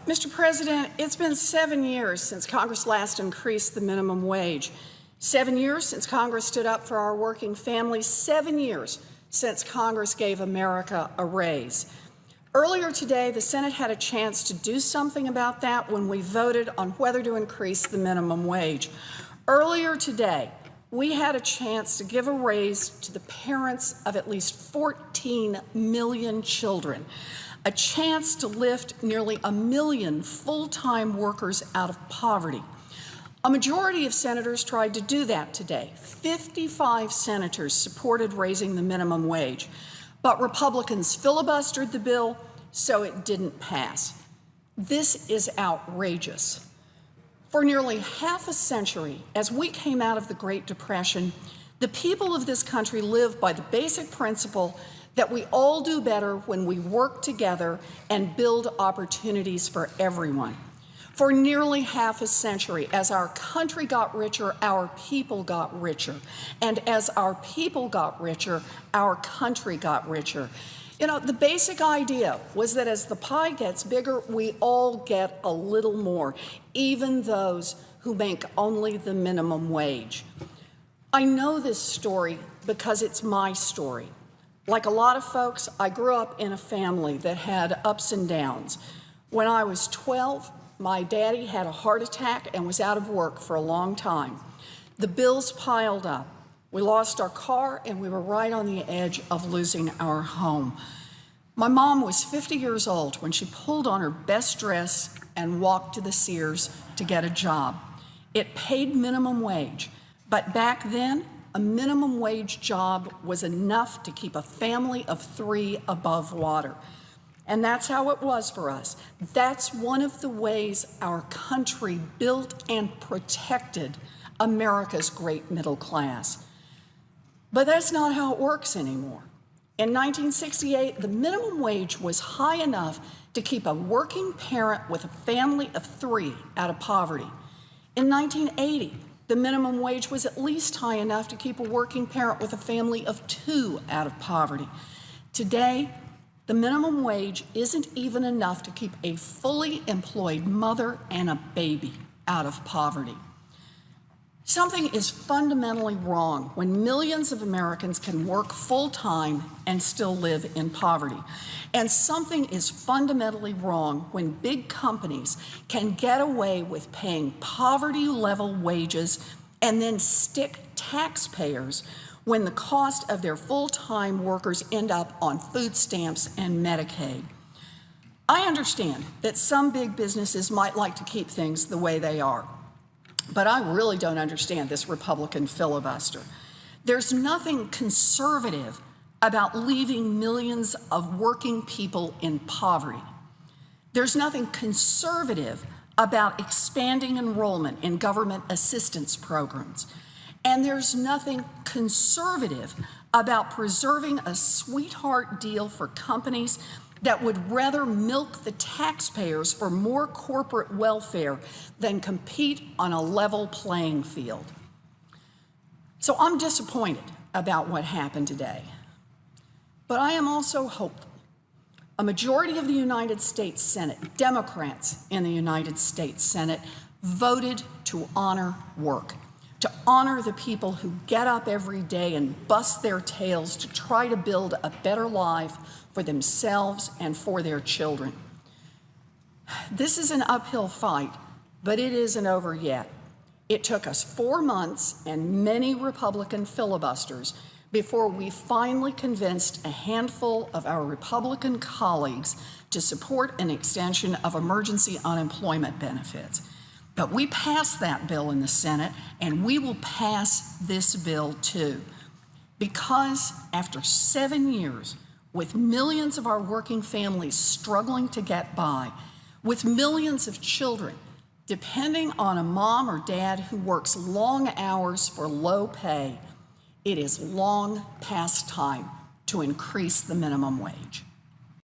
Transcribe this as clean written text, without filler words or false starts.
Mr. President, it's been 7 years since Congress last increased the minimum wage. 7 years since Congress stood up for our working families. 7 years since Congress gave America a raise. Earlier today, the Senate had a chance to do something about that when we voted on whether to increase the minimum wage. Earlier today, we had a chance to give a raise to the parents of at least 14 million children, a chance to lift nearly 1 million full-time workers out of poverty. A majority of senators tried to do that today. 55 senators supported raising the minimum wage, but Republicans filibustered the bill, so it didn't pass. This is outrageous. For nearly half a century, as we came out of the Great Depression, the people of this country lived by the basic principle that we all do better when we work together and build opportunities for everyone. For nearly half a century, as our country got richer, our people got richer. And as our people got richer, our country got richer. You know, the basic idea was that as the pie gets bigger, we all get a little more, even those who make only the minimum wage. I know this story because it's my story. Like a lot of folks, I grew up in a family that had ups and downs. When I was 12, my daddy had a heart attack and was out of work for a long time. The bills piled up. We lost our car and we were right on the edge of losing our home. My mom was 50 years old when she pulled on her best dress and walked to the Sears to get a job. It paid minimum wage, but back then, a minimum wage job was enough to keep a family of 3 above water. And that's how it was for us. That's one of the ways our country built and protected America's great middle class. But that's not how it works anymore. In 1968, the minimum wage was high enough to keep a working parent with a family of 3 out of poverty. In 1980, the minimum wage was at least high enough to keep a working parent with a family of 2 out of poverty. Today, the minimum wage isn't even enough to keep a fully employed mother and a baby out of poverty. Something is fundamentally wrong when millions of Americans can work full-time and still live in poverty. And something is fundamentally wrong when big companies can get away with paying poverty-level wages and then stick taxpayers when the cost of their full-time workers end up on food stamps and Medicaid. I understand that some big businesses might like to keep things the way they are, but I really don't understand this Republican filibuster. There's nothing conservative about leaving millions of working people in poverty. There's nothing conservative about expanding enrollment in government assistance programs. And there's nothing conservative about preserving a sweetheart deal for companies that would rather milk the taxpayers for more corporate welfare than compete on a level playing field. So I'm disappointed about what happened today, but I am also hopeful. A majority of the United States Senate, Democrats in the United States Senate, voted to honor work, to honor the people who get up every day and bust their tails to try to build a better life for themselves and for their children. This is an uphill fight, but it isn't over yet. It took us 4 months and many Republican filibusters before we finally convinced a handful of our Republican colleagues to support an extension of emergency unemployment benefits. But we passed that bill in the Senate, and we will pass this bill too. Because after 7 years, with millions of our working families struggling to get by, with millions of children depending on a mom or dad who works long hours for low pay, it is long past time to increase the minimum wage.